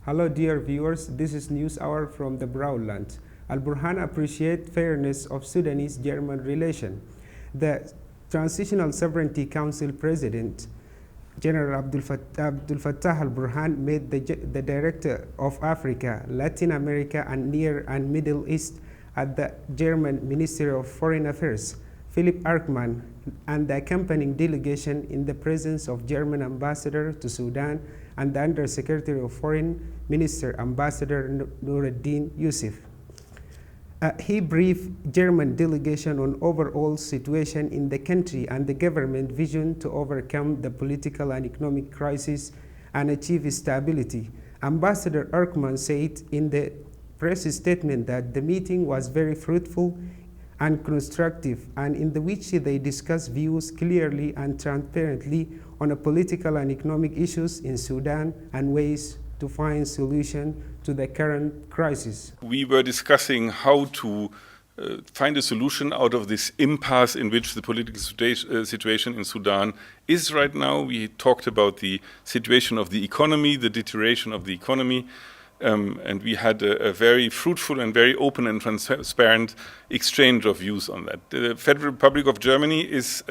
Hello dear viewers, this is News Hour from the Brwon. Al-Burhan appreciates fairness of Sudanese-German relation. The Transitional Sovereignty Council President, General Abdul Fattah al-Burhan, met the Director of Africa, Latin America and Near and Middle East at the German Ministry of Foreign Affairs, Philipp Archmann, and the accompanying delegation in the presence of German Ambassador to Sudan and the Undersecretary of Foreign Minister Ambassador Nuruddin Yusuf. He briefed German delegation on overall situation in the country and the government vision to overcome the political and economic crisis and achieve stability. Ambassador Archmann said in the press statement that the meeting was very fruitful and constructive, and in which they discussed views clearly and transparently on the political and economic issues in Sudan and ways to find solution to the current crisis. We were discussing how to find a solution out of this impasse in which the political situation in Sudan is right now. We talked about the situation of the economy, the deterioration of the economy, and we had a very fruitful and very open and transparent exchange of views on that. The Federal Republic of Germany is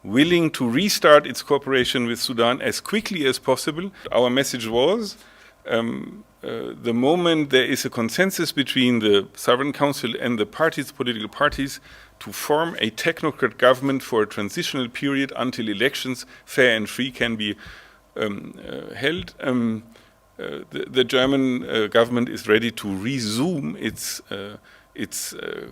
willing to restart its cooperation with Sudan as quickly as possible. Our message was, the moment there is a consensus between the Sovereign Council and the parties, political parties, to form a technocrat government for a transitional period until elections, fair and free, can be held, the German government is ready to resume its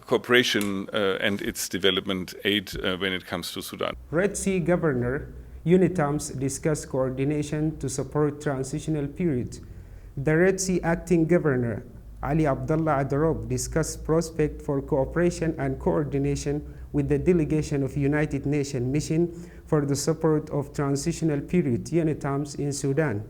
cooperation and its development aid when it comes to Sudan. Red Sea Governor UNITAMS discussed coordination to support transitional period. The Red Sea Acting Governor Ali Abdullah Adarob discussed prospect for cooperation and coordination with the delegation of United Nations Mission for the support of transitional period UNITAMS in Sudan,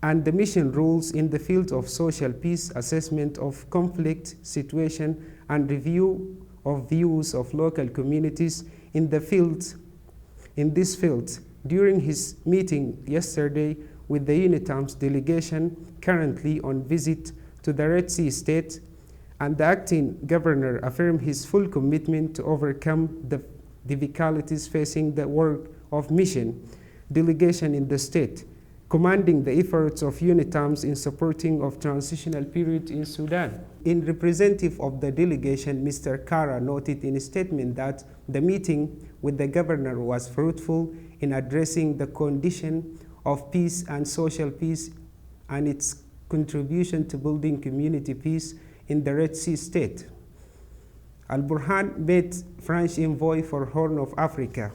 and the mission rules in the field of social peace, assessment of conflict situation, and review of views of local communities in this field. During his meeting yesterday with the UNITAMS delegation currently on visit to the Red Sea state, and the acting governor affirmed his full commitment to overcome the difficulties facing the work of mission delegation in the state, commanding the efforts of UNITAMS in supporting of transitional period in Sudan. In representative of the delegation, Mr. Kara noted in a statement that the meeting with the governor was fruitful in addressing the condition of peace and social peace and its contribution to building community peace in the Red Sea state. Al-Burhan met French envoy for Horn of Africa.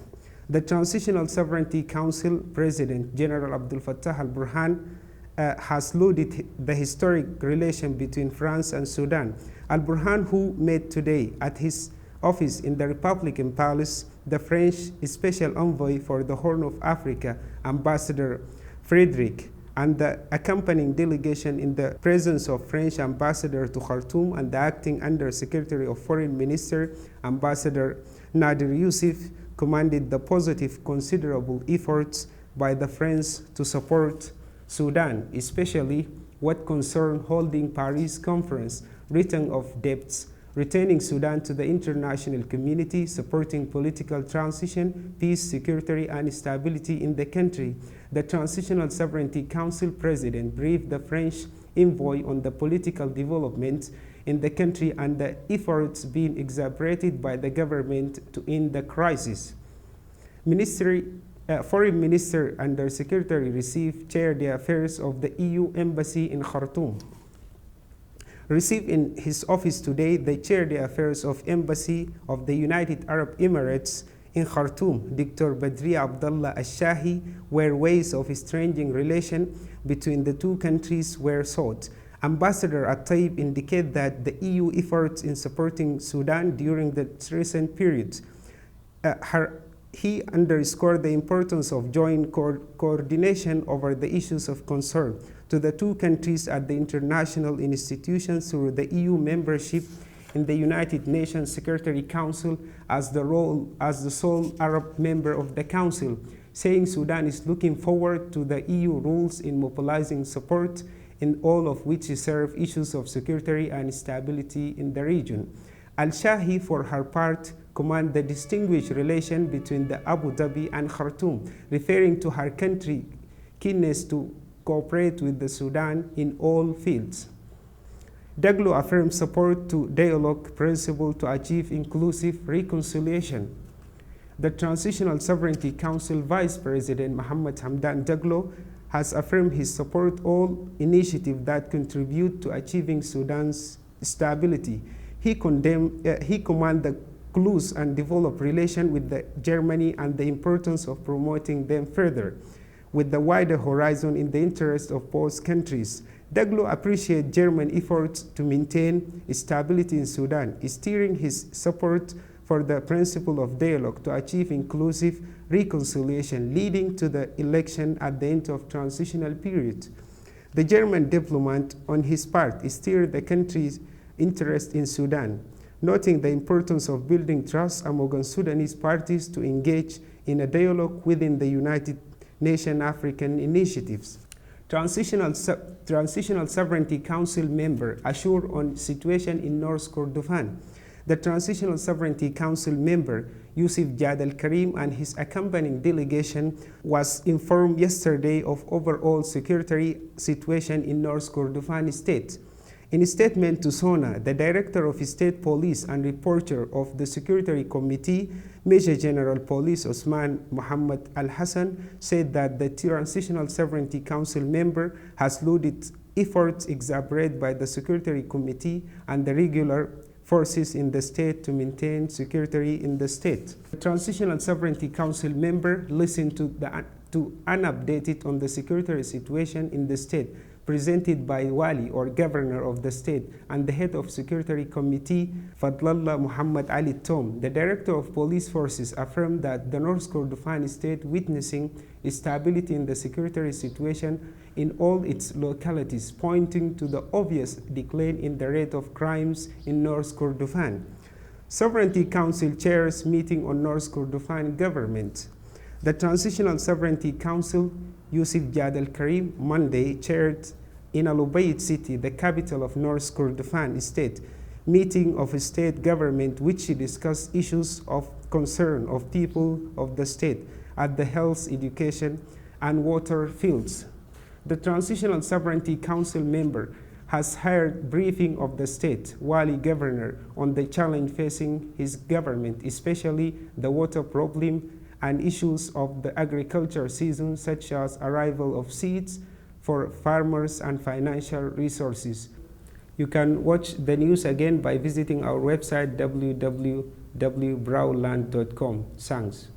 The Transitional Sovereignty Council President, General Abdul Fattah al-Burhan, has lauded the historic relation between France and Sudan. Al-Burhan, who met today at his office in the Republican Palace, the French Special Envoy for the Horn of Africa, Ambassador Frederick, and the accompanying delegation in the presence of French Ambassador to Khartoum and the Acting Under-Secretary of Foreign Minister, Ambassador Nadir Yusuf, commanded the positive considerable efforts by the French to support Sudan, especially what concerned holding Paris Conference, return of debts, returning Sudan to the international community, supporting political transition, peace, security, and stability in the country. The Transitional Sovereignty Council President briefed the French envoy on the political development in the country and the efforts being exaggerated by the government to end the crisis. Foreign Minister Under Secretary received chaired the affairs of the EU Embassy in Khartoum. Received in his office today, they chaired the affairs of Embassy of the United Arab Emirates in Khartoum, Dr. Badri Abdullah Al-Shahi, where ways of strengthening relation between the two countries were sought. Ambassador At-Taib indicated that the EU efforts in supporting Sudan during the recent period. He underscored the importance of joint coordination over the issues of concern to the two countries at the international institutions through the EU membership in the United Nations Security Council as the sole Arab member of the Council, saying Sudan is looking forward to the EU rules in mobilizing support, in all of which serve issues of security and stability in the region. Al-Shahi, for her part, commended the distinguished relation between the Abu Dhabi and Khartoum, referring to her country's keenness to cooperate with the Sudan in all fields. Daglo affirmed support to dialogue principle to achieve inclusive reconciliation. The Transitional Sovereignty Council Vice President Mohammed Hamdan Daglo has affirmed his support all initiatives that contribute to achieving Sudan's stability. He commanded the close and develop relations with Germany and the importance of promoting them further with the wider horizon in the interest of both countries. Daglo appreciates German efforts to maintain stability in Sudan, steering his support for the principle of dialogue to achieve inclusive reconciliation, leading to the election at the end of transitional period. The German diplomat, on his part, steered the country's interest in Sudan, noting the importance of building trust among Sudanese parties to engage in a dialogue within the United Nations African initiatives. Transitional Sovereignty Council member assured on situation in North Kordofan. The Transitional Sovereignty Council member Yusuf Jad al-Karim and his accompanying delegation was informed yesterday of overall security situation in North Kordofan state. In a statement to SONA, the Director of State Police and reporter of the Security Committee, Major General Police Osman Muhammad Al-Hassan, said that the Transitional Sovereignty Council member has lauded efforts exacerbated by the Security Committee and the regular forces in the state to maintain security in the state. The Transitional Sovereignty Council member listened to an update on the security situation in the state presented by Wali, or governor of the state, and the head of Security Committee, Fadlallah Muhammad Ali Tom. The director of police forces affirmed that the North Kordofan state witnessing stability in the security situation in all its localities, pointing to the obvious decline in the rate of crimes in North Kordofan. Sovereignty Council chairs meeting on North Kordofan government. The Transitional Sovereignty Council, Yusuf Jad al-Karim, Monday chaired in Al-Ubaid city, the capital of North Kordofan state, meeting of a state government which discussed issues of concern of people of the state at the health, education, and water fields. The Transitional Sovereignty Council member has hired briefing of the state Wali governor on the challenge facing his government, especially the water problem and issues of the agriculture season, such as arrival of seeds for farmers and financial resources. You can watch the news again by visiting our website www.brwon.com. Thanks.